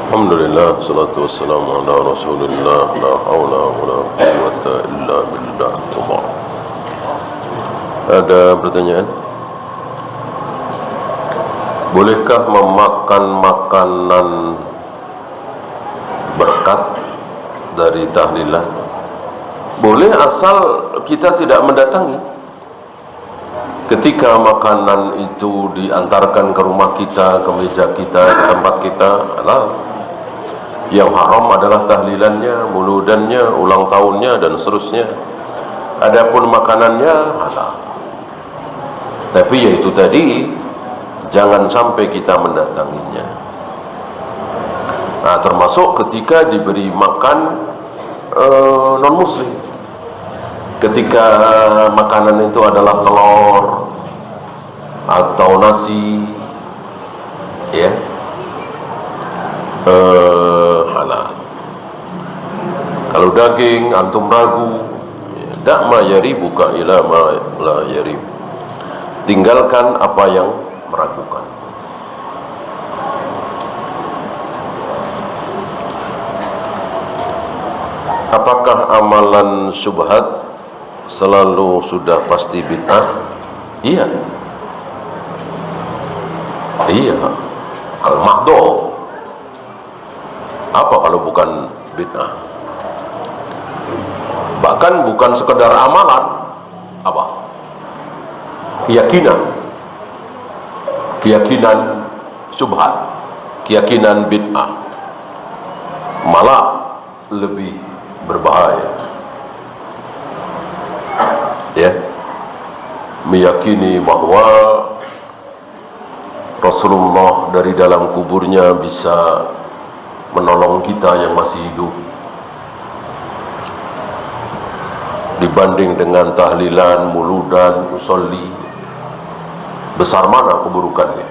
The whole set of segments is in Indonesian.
Alhamdulillah, salatu wassalamu ala rasulillah, la hawla wa la quwwata illa billah. Ada pertanyaan? Bolehkah memakan makanan berkat dari tahlilan? Boleh, asal kita tidak mendatangi. Ketika makanan itu diantarkan ke rumah kita, ke meja kita, ke tempat kita, halal. Yang haram adalah tahlilannya, muludannya, ulang tahunnya, dan seterusnya. Adapun makanannya halal. Tapi yaitu tadi, jangan sampai kita mendatanginya. Nah, termasuk ketika diberi makan non-muslim. Ketika makanan itu adalah telur atau nasi, ya, halal. Kalau daging antum ragu, dak ma yaribuka ila ma la yarib. Tinggalkan apa yang meragukan. Apakah amalan syubhat selalu sudah pasti bid'ah? Iya. Iya. Al-mahdoh. Apa kalau bukan bid'ah? Bahkan bukan sekedar amalan, apa? Keyakinan syubhat, keyakinan bid'ah, malah lebih berbahaya. Ya, meyakini bahwa Rasulullah dari dalam kuburnya bisa menolong kita yang masih hidup, dibanding dengan tahlilan, muludan, usolli. Besar mana keburukannya?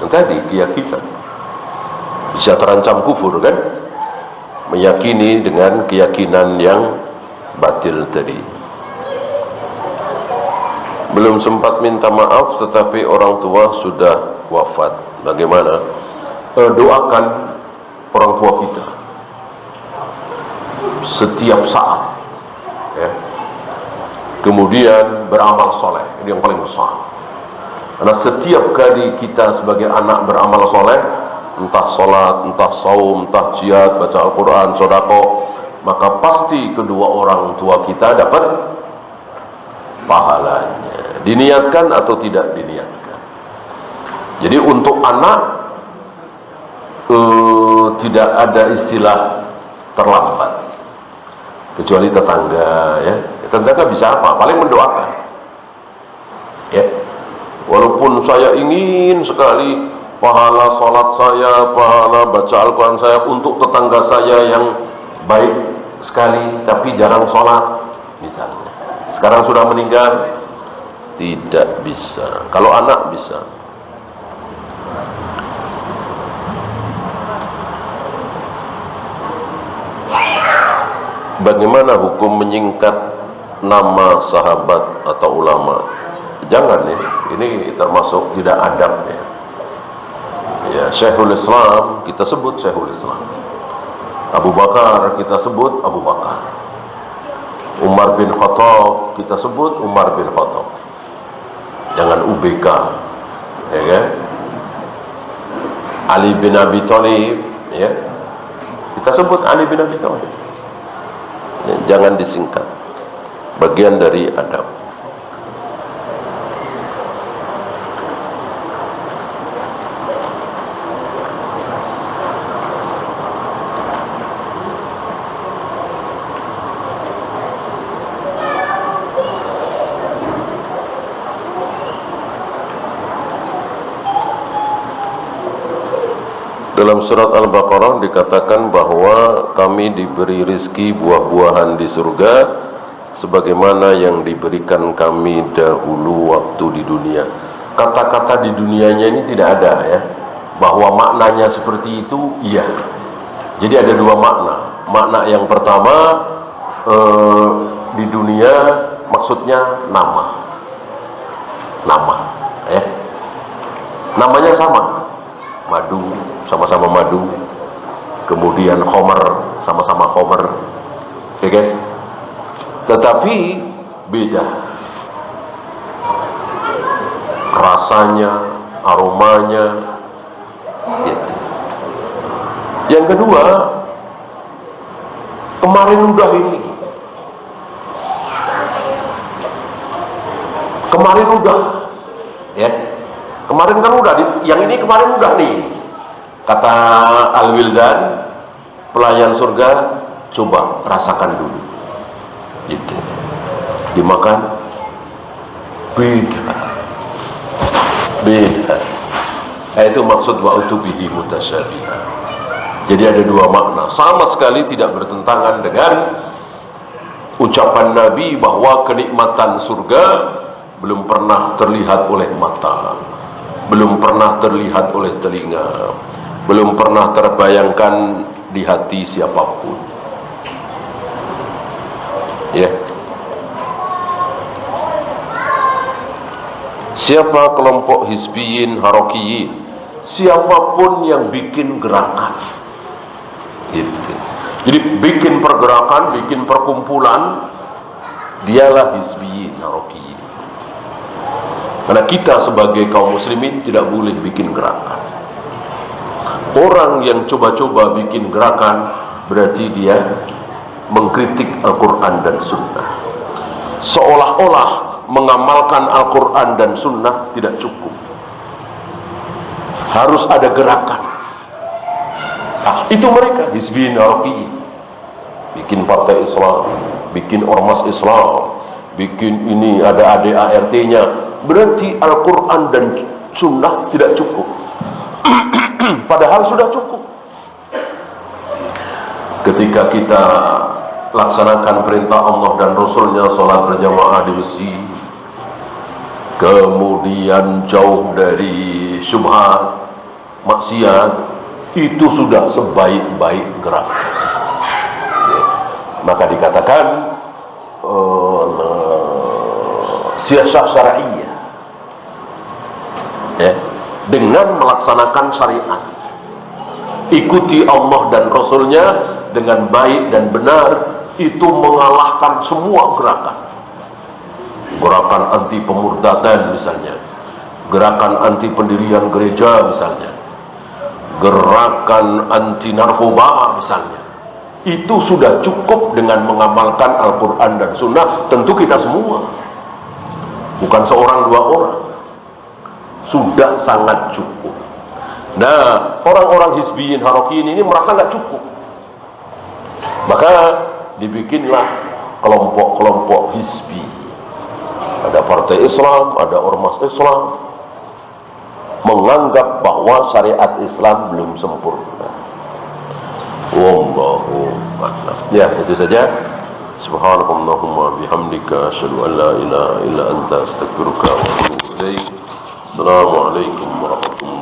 Yang tadi keyakinan bisa terancam kufur, kan? Meyakini dengan keyakinan yang batil tadi. Belum sempat minta maaf tetapi orang tua sudah wafat. Bagaimana? Doakan orang tua kita setiap saat, ya. Kemudian beramal soleh. Ini yang paling besar. Karena setiap kali kita sebagai anak beramal soleh, entah sholat, entah saum, entah jihad, baca Al-Quran, sodako, maka pasti kedua orang tua kita dapat pahalanya. Diniatkan atau tidak diniatkan. Jadi untuk anak tidak ada istilah terlambat, kecuali tetangga, ya. Tetangga bisa apa? Paling mendoakan, ya. Walaupun saya ingin sekali pahala sholat saya, pahala baca Al-Quran saya untuk tetangga saya yang baik sekali tapi jarang sholat, misalnya. Sekarang sudah meninggal, tidak bisa. Kalau anak bisa. Bagaimana hukum menyingkat nama sahabat atau ulama? Jangan, ya. Ini termasuk tidak adab, ya. Ya, Syekhul Islam kita sebut Syekhul Islam. Abu Bakar kita sebut Abu Bakar. Umar bin Khattab kita sebut Umar bin Khattab. Jangan UBK, ya kan? Ali bin Abi Thalib, ya, kita sebut Ali bin Abi Thalib. Ya, jangan disingkat. Bagian dari adab. Dalam surat Al-Baqarah dikatakan bahwa kami diberi rizki buah-buahan di surga sebagaimana yang diberikan kami dahulu waktu di dunia. Kata-kata di dunianya ini tidak ada, ya. Bahwa maknanya seperti itu, iya. Jadi ada dua makna. Makna yang pertama, di dunia maksudnya nama, ya. Namanya sama, madu, sama-sama madu. kemudian khomer, sama-sama khomer, ya guys. Tetapi beda rasanya, aromanya, gitu. Yang kedua, kemarin udah ini, ya, kemarin kan udah, yang ini kemarin udah nih, kata Al-Wildan, pelayan surga, coba rasakan dulu, gitu. Dimakan, beda. Nah, itu maksud wa'utubihi mutasyabiha. Jadi ada dua makna, sama sekali tidak bertentangan dengan ucapan Nabi bahwa kenikmatan surga belum pernah terlihat oleh mata, belum pernah terlihat oleh telinga, belum pernah terbayangkan di hati siapapun. Ya. Siapa kelompok hizbiyin, harokiyin, siapapun yang bikin gerakan, gitu. Jadi bikin pergerakan, bikin perkumpulan, dialah hizbiyin, harokiyin. Karena kita sebagai kaum muslimin tidak boleh bikin gerakan. Orang yang coba-coba bikin gerakan berarti dia mengkritik Al-Quran dan Sunnah. Seolah-olah mengamalkan Al-Quran dan Sunnah tidak cukup, harus ada gerakan. Nah, itu mereka hizbiyin harokiyin, bikin partai Islam, bikin ormas Islam, bikin ini ada ADART-nya. Berarti Al-Quran dan Sunnah tidak cukup. Padahal sudah cukup. Ketika kita laksanakan perintah Allah dan Rasulnya, sholat berjamaah di masjid, kemudian jauh dari syubhat, maksiat, itu sudah sebaik-baik gerak. Ya. Maka dikatakan siasah syar'iyah, ya, dengan melaksanakan syariat, ikuti Allah dan Rasulnya dengan baik dan benar, itu mengalahkan semua gerakan. Gerakan anti pemurtadan misalnya, gerakan anti pendirian gereja misalnya, gerakan anti narkoba misalnya. Itu sudah cukup dengan mengamalkan Al-Quran dan Sunnah. Tentu kita semua, bukan seorang dua orang, sudah sangat cukup. Nah, orang-orang hizbiyin harokiyin ini merasa nggak cukup, maka dibikinlah kelompok-kelompok hizbi. Ada partai Islam, ada ormas Islam, menganggap bahwa syariat Islam belum sempurna. Wallahu a'lam. Ya, itu saja. Subhanakallahumma bihamdika asyhadu an la ilaha illa anta astaghfiruka wa atubu ilaik. Assalamualaikum warahmatullahi wabarakatuh.